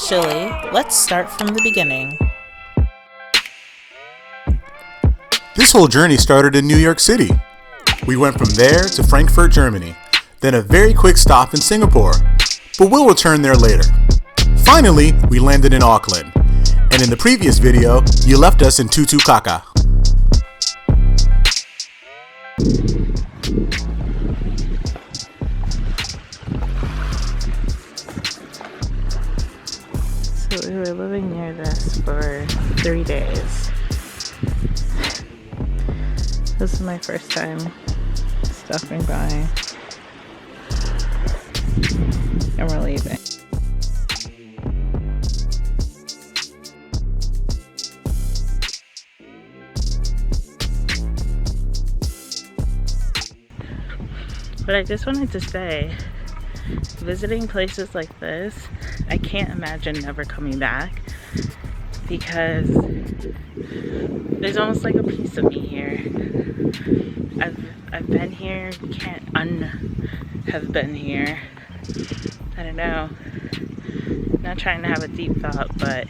chilly. Let's start from the beginning. This whole journey started in New York City. We went from there to Frankfurt, Germany, then a very quick stop in Singapore, but we'll return there later. Finally, we landed in Auckland, and in the previous video, you left us in Tutukaka. So we were living near this for 3 days. This is my first time stopping by, and we're leaving. But I just wanted to say, visiting places like this, I can't imagine never coming back, because there's almost like a piece of me here. I've been here, can't have been here. I don't know. Not trying to have a deep thought, but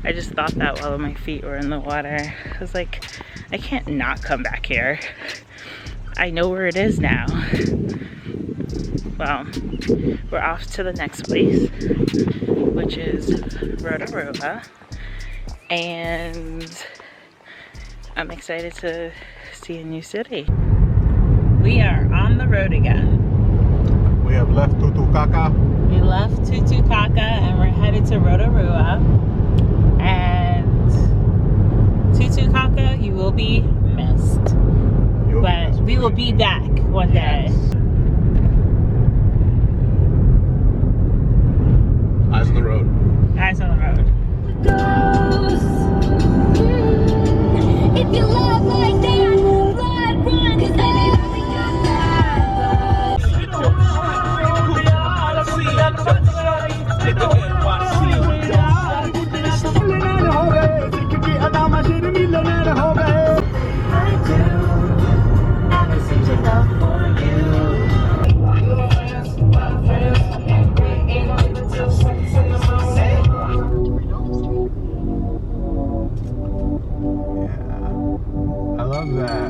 I just thought that while my feet were in the water. I was like, I can't not come back here. I know where it is now. Well, we're off to the next place, which is Rotorua, and I'm excited to see a new city. We are on the road again. We have left Tutukaka. We left Tutukaka and we're headed to Rotorua. And Tutukaka, you will be missed. But we will be back one day. Eyes on the road. Eyes on the road. If you love like that, blood run, 'cause baby, I love that.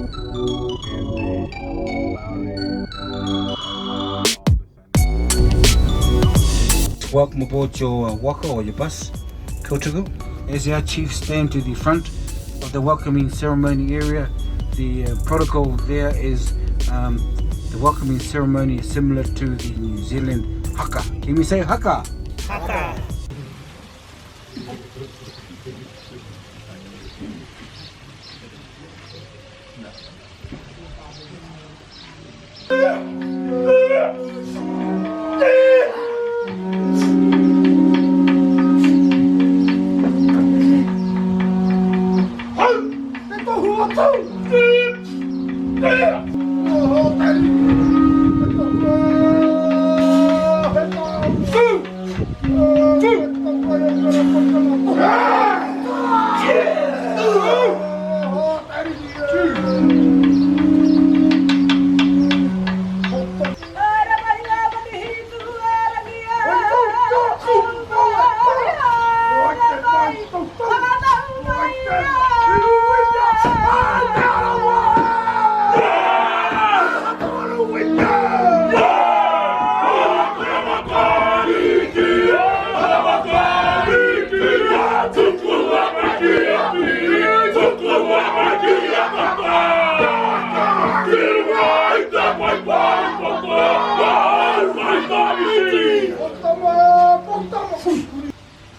Welcome aboard your waka or your bus, Rotorua. As our chiefs stand to the front of the welcoming ceremony area, the protocol there is the welcoming ceremony is similar to the New Zealand haka. Can we say haka? Haka.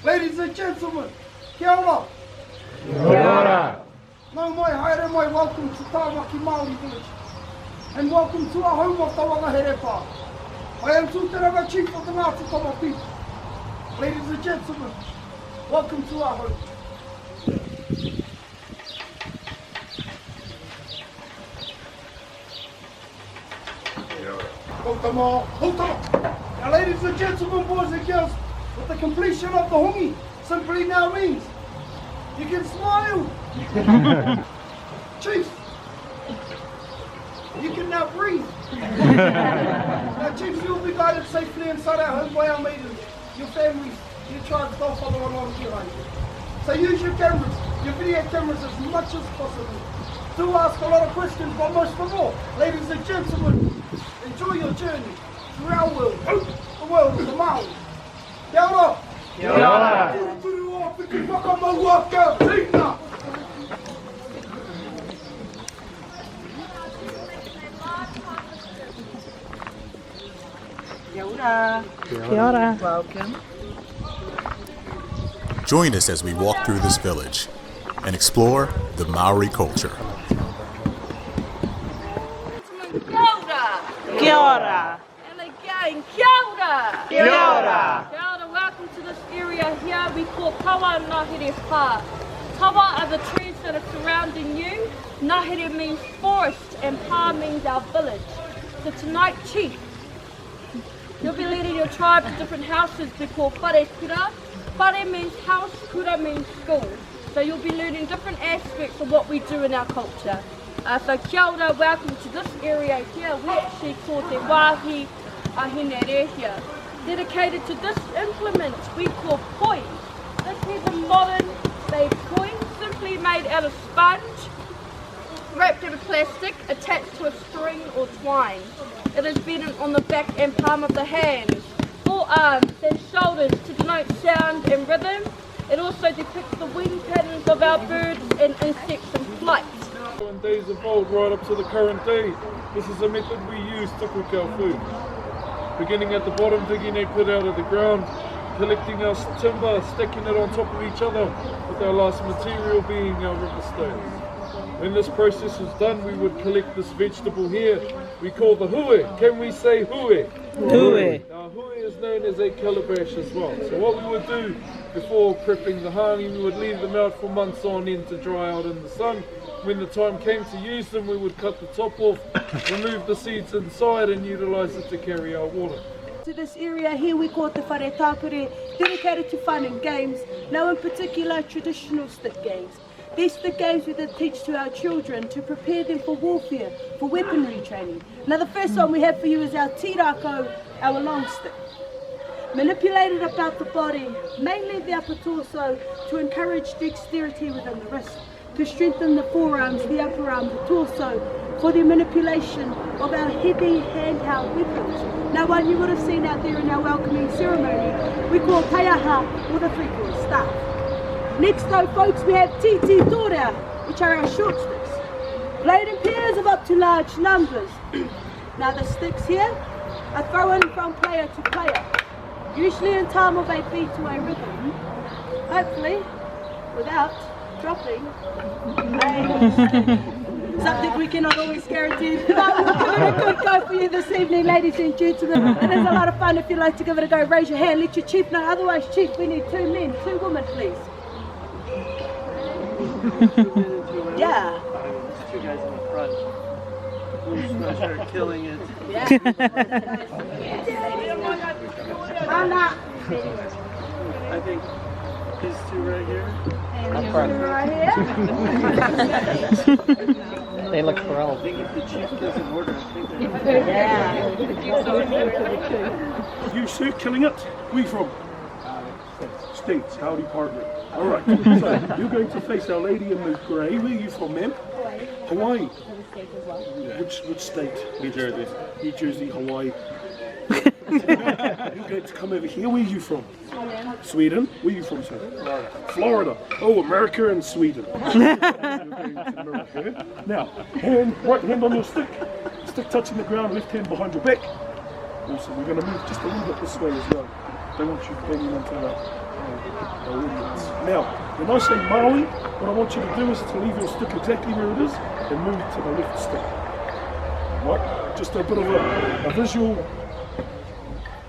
Ladies and gentlemen, kia ora. Nau mai, haere mai, welcome to Tamaki Maori village. And welcome to our home of Tawanga Herepa. I am Tūteranga Chief of the Ngāti Tama people. Ladies and gentlemen, welcome to our home. Now ladies and gentlemen, boys and girls, with the completion of the hongi, simply now means you can smile. Chief, you can now breathe. Now Chief, you'll be guided safely inside our home by our maidens, your families, you try to go follow along behind you. So use your cameras, your video cameras as much as possible. Do ask a lot of questions, but most of all, ladies and gentlemen, enjoy your journey through our world, the world of the Maori. Kia ora! Kia ora! Rotorua, whiki whakamauaka, tina! Kia ora. Welcome. Join us as we walk through this village and explore the Maori culture. Kia ora. And again, kia ora! Kia ora. Kia ora, welcome to this area here we call Tawa Ngahere Pā. Tawa are the trees that are surrounding you. Ngahere means forest and Pā means our village. So tonight, Chief, you'll be leading your tribe to different houses we call whare kura. Whare means house, kura means school. So you'll be learning different aspects of what we do in our culture. So kia ora, welcome to this area here. We actually call Te Wāhi Ahine Rehia. Dedicated to this implement we call poi. This is a modern made poi, simply made out of sponge, wrapped in plastic, attached to a string or twine. It is beaten on the back and palm of the hand, forearms and shoulders to denote sound and rhythm. It also depicts the wing patterns of our birds and insects in flight. In days of old, right up to the current day, this is a method we use to cook our food. Beginning at the bottom, digging a pit out of the ground, collecting our timber, stacking it on top of each other, with our last material being our river stones. When this process was done, we would collect this vegetable here, we call the hui. Can we say hui? Hui. Now hui is known as a calabash as well. So what we would do before prepping the honey, we would leave them out for months on end to dry out in the sun. When the time came to use them, we would cut the top off, remove the seeds inside and utilise it to carry our water. To this area here we call it the whare tāpere, dedicated to fun and games, now in particular traditional stick games. These stick games we did teach to our children to prepare them for warfare, for weaponry training. Now the first one we have for you is our tirako, our long stick. Manipulated about the body, mainly the upper torso, to encourage dexterity within the wrist, to strengthen the forearms, the upper arm, the torso, for the manipulation of our heavy handheld weapons. Now one you would have seen out there in our welcoming ceremony, we call taiaha, or the three-quarter staff. Next though folks, we have titi tora, which are our short sticks, played in pairs of up to large numbers. Now the sticks here are thrown from player to player, usually in time of a beat to a rhythm, hopefully without dropping something we cannot always guarantee. But we'll give it a good go for you this evening, ladies and gentlemen. It is a lot of fun. If you'd like to give it a go, raise your hand, let your chief know. Otherwise, chief, we need 2 men, 2 women, please. Yeah. There's 2 guys in the front. Who's are killing it. Yeah. Anna. I think these 2 right here. Right here. They look thrilled. I think if the chief doesn't order, I think they're You sir, killing it? Where you from? States, howdy partner. Alright, so you're going to face our lady in the grey. Where are you from, ma'am? Hawaii. Which state? New Jersey. New Jersey, Hawaii. You're going to come over here. Where are you from? Sweden. Where are you from, sir? Florida. Florida. Oh, America and Sweden. You're going to America. Now, right hand on your stick. Stick touching the ground, left hand behind your back. Also, we're going to move just a little bit this way as well. Don't want you banging into the audience. Now, when I say Maui, what I want you to do is to leave your stick exactly where it is and move to the left stick. Right? Just a bit of a visual,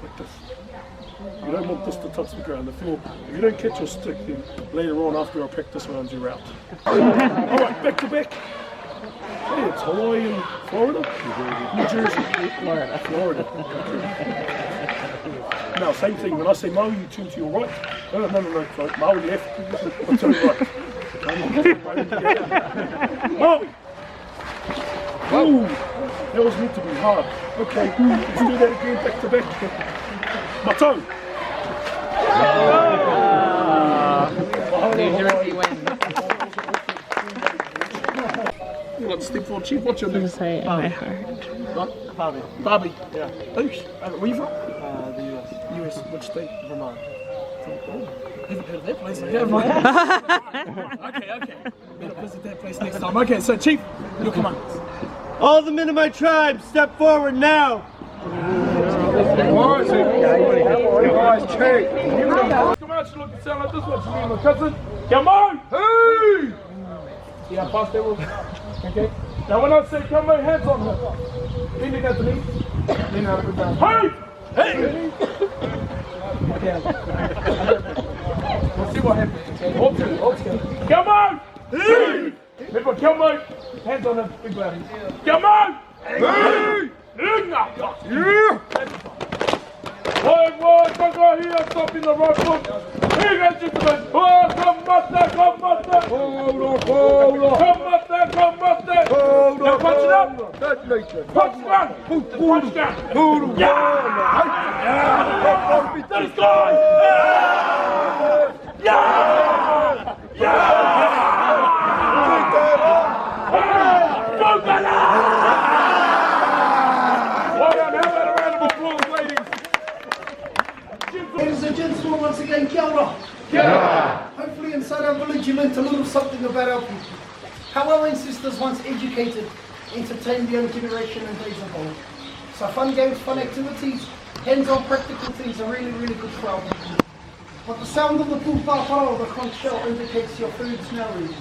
like this. You don't want this to touch the ground. If you don't catch your stick, then later on after our practice rounds, you're out. Alright, back to back. Hey, it's Hawaii and Florida? New Jersey. Florida. Florida. Now, same thing. When I say Maui, you turn to your right. No, sorry. Maui left. I'll turn right. Maui! Ooh, that was meant to be hard. Okay, let's do that again, back to back. My tongue. New Jersey wins. You want to step forward, Chief? What's your name? Say in my heart. Bobby. Bobby. Yeah. Oops. Where you from? The U.S. U.S. Which state? Vermont. I haven't heard of that place. Okay. Better visit that place next time. Okay, so Chief, you come on. All the men of my tribe, step forward now. Come on, you look and sound like this. What you mean, my cousin? Come on! Hey! Yeah, pass that one. Okay. Now when I say come on, hands on her. Leaning at the knee. Lean out, put down. Hey! Hey! Okay. We'll see what happens. Okay. Hold together. Come on! Hey! People, come on! Hands on her. Big body. Come on! Hey! Yeah! One, come on here, stop in the right foot. Here, guys, gentlemen. Oh, come master. Hold on. Come master. Hold on. Now punch it up. Punch down. Yeah. Let's go. Yeah. Go, Bella. Ladies and gentlemen, once again, kia ora. Kia ora. Hopefully inside our village you learnt a little something about our people. How our ancestors once educated, entertained the young generation and days of old. So fun games, fun activities, hands-on practical things are really, really good for our people. But the sound of the pūpāpara, the conch shell, indicates your food's now ready.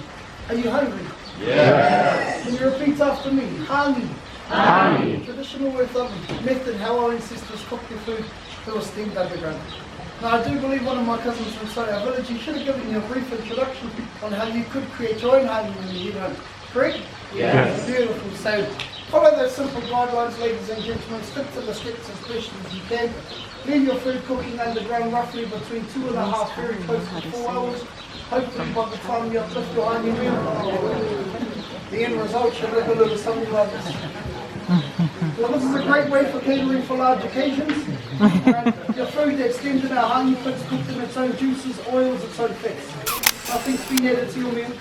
Are you hungry? Yes. Can you repeat after me? Hāngi. Hāngi. Traditional method how our ancestors cooked their food through a steamed underground. Now I do believe one of my cousins from inside our village, he should have given you a brief introduction on how you could create your own hāngi when you get home. Correct? Yes. Beautiful. So follow those simple guidelines, ladies and gentlemen. Stick to the steps as best as you can. Leave your food cooking underground roughly between 2.5 very close to 4 hours. Hopefully by the time you uplift your hāngi meal, the end result should look a little something like this. Well, this is a great way for catering for large occasions. Your food that's steamed in our hāngi pit's cooked in its own juices, oils, its own fats. Nothing's been added to your meal.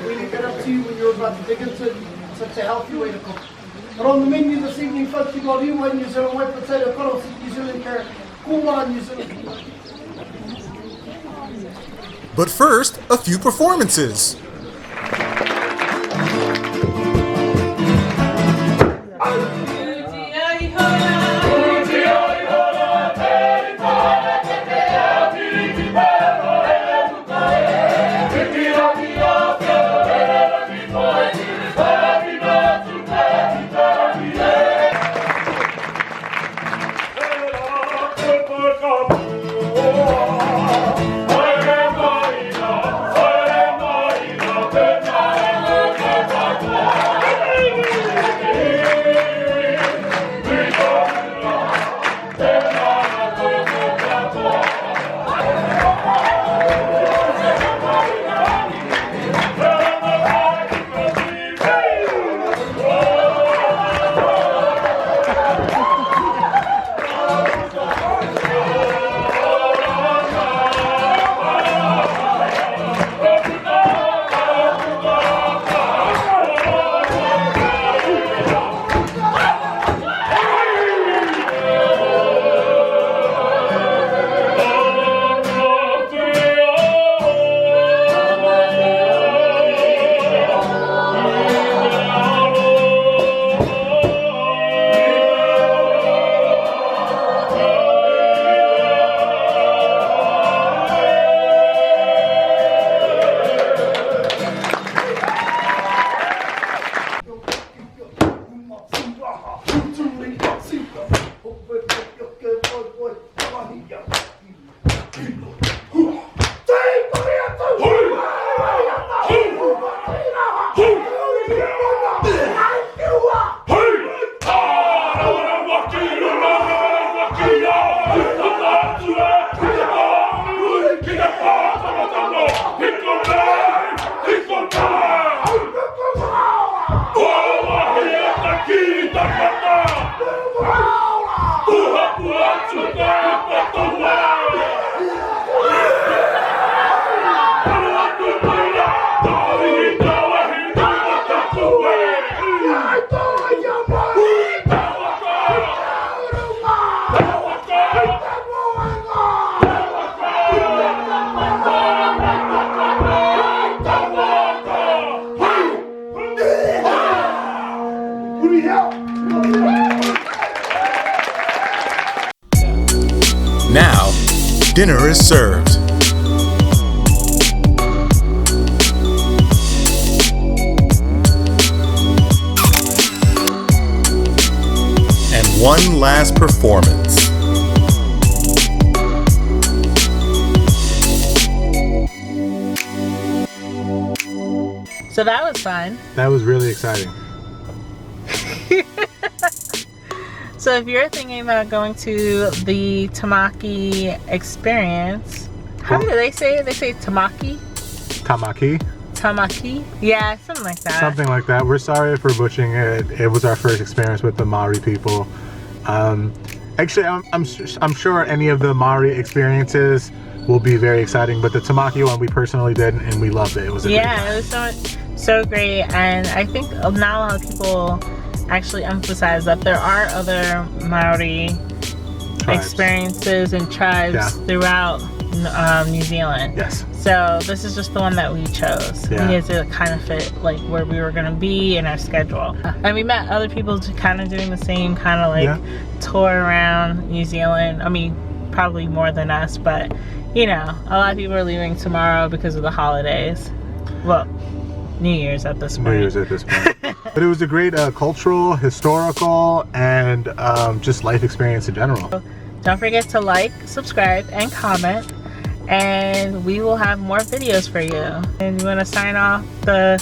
We leave that up to you when you're about to dig into it. So it's a healthy way to cook. But on the menu this evening, folks, we've got Iwa New Zealand, white potato, koro, New Zealand carrot, kuwa New Zealand. But first, a few performances. Now, dinner is served. And one last performance. So that was fun. That was really exciting. So if you're thinking about going to the Tamaki experience, how do they say it? They say Tamaki? Tamaki? Tamaki? Yeah, something like that. Something like that. We're sorry for butchering it. It was our first experience with the Maori people. Actually, I'm sure any of the Maori experiences will be very exciting, but the Tamaki one we personally did and we loved it. It was a great time. It was so great, and I think not a lot of people actually emphasize that there are other Maori experiences and tribes throughout New Zealand. Yes. So this is just the one that we chose. Yeah. We had to kind of fit like where we were gonna be in our schedule. And we met other people kind of doing the same kind of like tour around New Zealand. I mean, probably more than us, but you know, a lot of people are leaving tomorrow because of the holidays. Well, New Year's at this point. New Year's at this point. But it was a great cultural, historical, and just life experience in general. Don't forget to like, subscribe, and comment, and we will have more videos for you. And you want to sign off the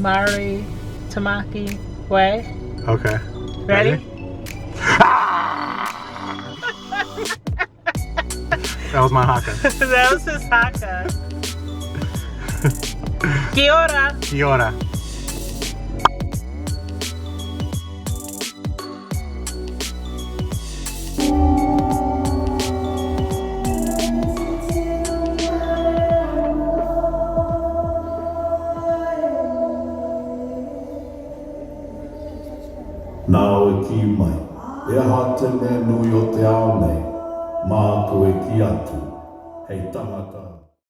Maori Tamaki way? Okay. Ready? That was my haka. That was his haka. Kia ora. Kia ora. Nā oe ki mai, e aha tēnei nui o te ao nei, mā koe ki atu, hei tangata.